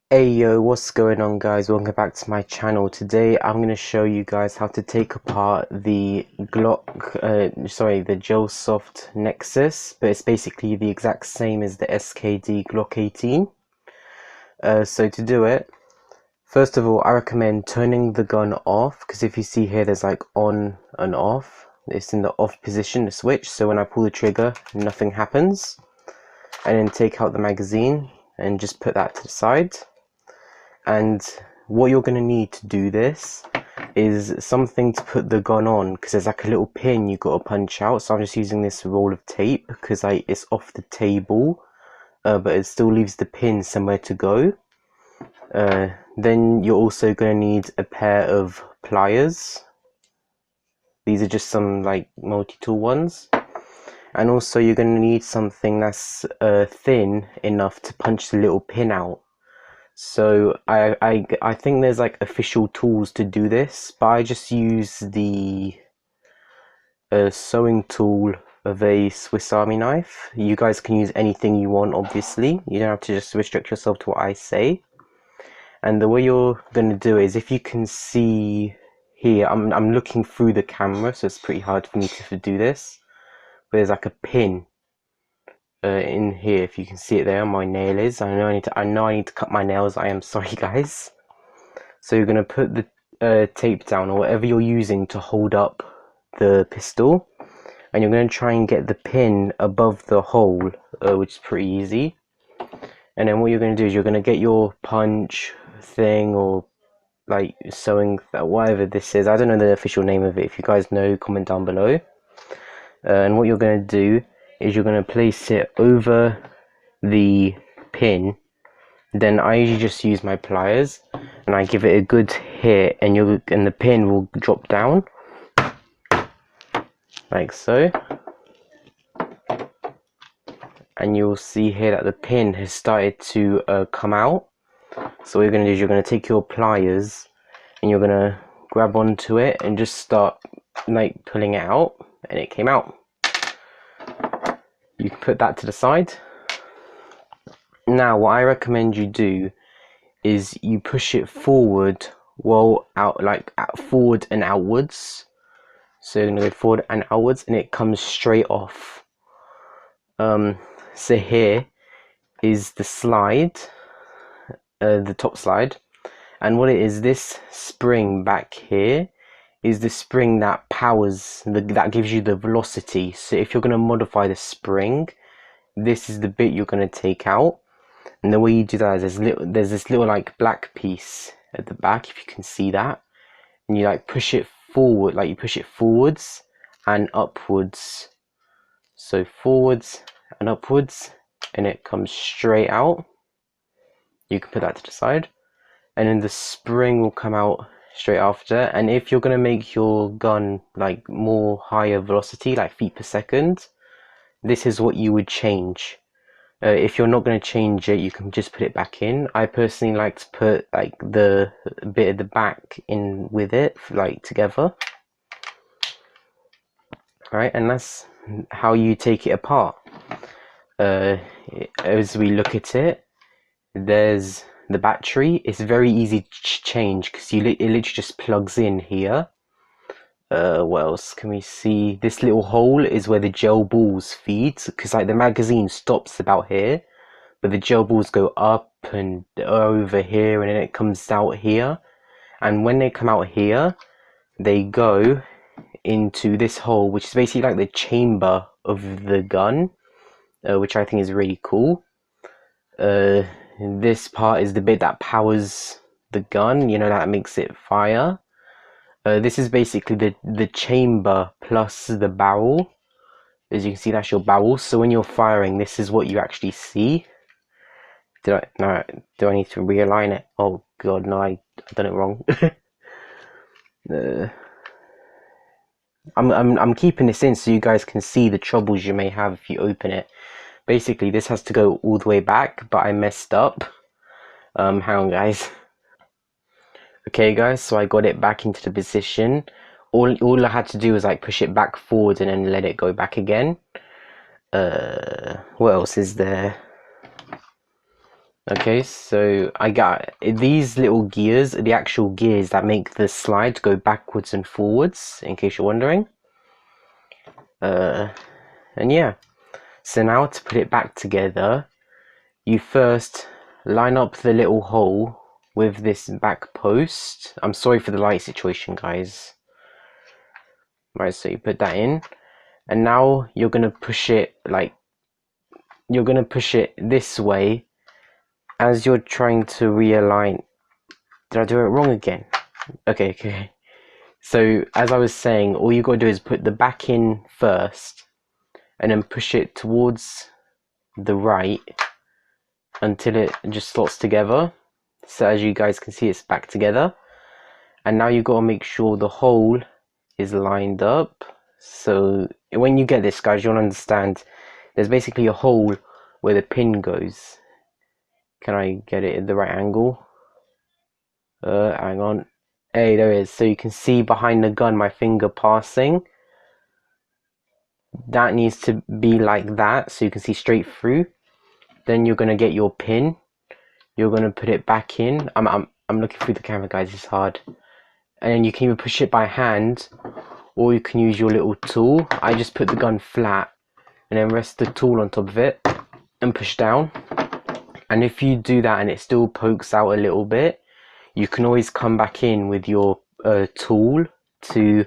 Hey yo, what's going on guys? Welcome back to my channel. Today I'm going to show you guys how to take apart the the gelsoft Nexus, but it's basically the exact same as the SKD Glock 18. So to do it, first of all I recommend turning the gun off, because if you see here there's like on and off. It's in the off position, the switch, so when I pull the trigger nothing happens. And then take out the magazine and just put that to the side. And what you're going to need to do this is something to put the gun on, because there's like a little pin you got to punch out. So I'm just using this roll of tape because it's off the table, but it still leaves the pin somewhere to go. Then you're also going to need a pair of pliers. These are just some like multi-tool ones. And also you're going to need something that's thin enough to punch the little pin out. So I think there's like official tools to do this, but I just use the sewing tool of a Swiss Army knife. You guys can use anything you want, obviously. You don't have to just restrict yourself to what I say. And the way you're going to do it is, if you can see here, I'm looking through the camera, so it's pretty hard for me to do this. But there's like a pin in here, if you can see it there. My nail is. I know I need to cut my nails. I am sorry, guys. So you're gonna put the tape down, or whatever you're using to hold up the pistol, and you're gonna try and get the pin above the hole, which is pretty easy. And then what you're gonna do is you're gonna get your punch thing, or like sewing, whatever this is. I don't know the official name of it. If you guys know, comment down below. And what you're gonna do is you're going to place it over the pin. Then I usually just use my pliers and I give it a good hit, and the pin will drop down like so, and you'll see here that the pin has started to come out. So what you're going to do is you're going to take your pliers and you're going to grab onto it and just start like pulling it out, and it came out. You can put that to the side. Now what I recommend you do is you push it forward, forward and outwards. So you're going to go forward and outwards, and it comes straight off. So here is the slide, the top slide, and what it is, this spring back here is the spring that powers that gives you the velocity. So if you're going to modify the spring, this is the bit you're going to take out. And the way you do that is there's this little like black piece at the back, if you can see that, and you like push it forward, like you push it forwards and upwards. So forwards and upwards, and it comes straight out. You can put that to the side, and then the spring will come out straight after. And if you're going to make your gun like more higher velocity, like feet per second, this is what you would change. If you're not going to change it, you can just put it back in. I personally like to put like the bit at the back in with it, like together. Alright, and that's how you take it apart. As we look at it, there's the battery. It's very easy to change because it literally just plugs in here. What else can we see? This little hole is where the gel balls feed, because like the magazine stops about here, but the gel balls go up and over here, and then it comes out here. And when they come out here, they go into this hole, which is basically like the chamber of the gun, which I think is really cool. This part is the bit that powers the gun, you know, that makes it fire. This is basically the chamber plus the barrel. As you can see, that's your barrel. So when you're firing, this is what you actually see. Do I need to realign it? Oh god, no, I've done it wrong. I'm keeping this in so you guys can see the troubles you may have if you open it. Basically, this has to go all the way back, but I messed up. Hang on, guys. Okay, guys, so I got it back into the position. All I had to do was like push it back forward and then let it go back again. What else is there? Okay, so I got these little gears, the actual gears that make the slide go backwards and forwards, in case you're wondering. And yeah, so now to put it back together, you first line up the little hole with this back post. I'm sorry for the light situation, guys. Right, so you put that in, and now you're gonna push it this way as you're trying to realign. Did I do it wrong again? Okay. So as I was saying, all you gotta do is put the back in first and then push it towards the right until it just slots together. So as you guys can see, it's back together. And now you gotta make sure the hole is lined up. So when you get this, guys, you'll understand there's basically a hole where the pin goes. Can I get it at the right angle? Hang on. Hey, there it is. So you can see behind the gun my finger passing. That needs to be like that so you can see straight through. Then you're gonna get your pin. You're gonna put it back in. I'm looking through the camera, guys. It's hard. And then you can either push it by hand or you can use your little tool. I just put the gun flat and then rest the tool on top of it and push down. And if you do that and it still pokes out a little bit, you can always come back in with your tool to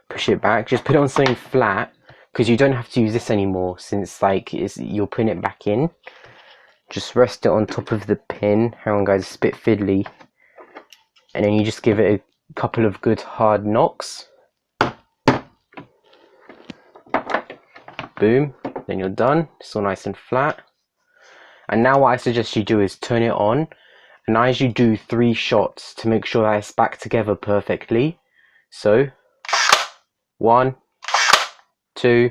push it back. Just put it on something flat because you don't have to use this anymore since you're putting it back in. Just rest it on top of the pin. Hang on, guys, it's a bit fiddly. And then you just give it a couple of good hard knocks. Boom, then you're done. It's all nice and flat. And now what I suggest you do is turn it on, and as you do 3 shots to make sure that it's back together perfectly. So 1, 2,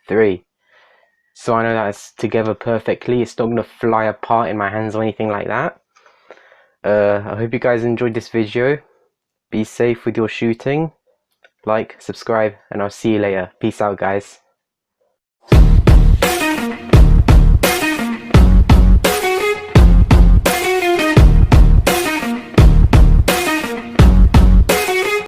3. So I know that it's together perfectly. It's not going to fly apart in my hands or anything like that. I hope you guys enjoyed this video. Be safe with your shooting. Like, subscribe, and I'll see you later. Peace out, guys.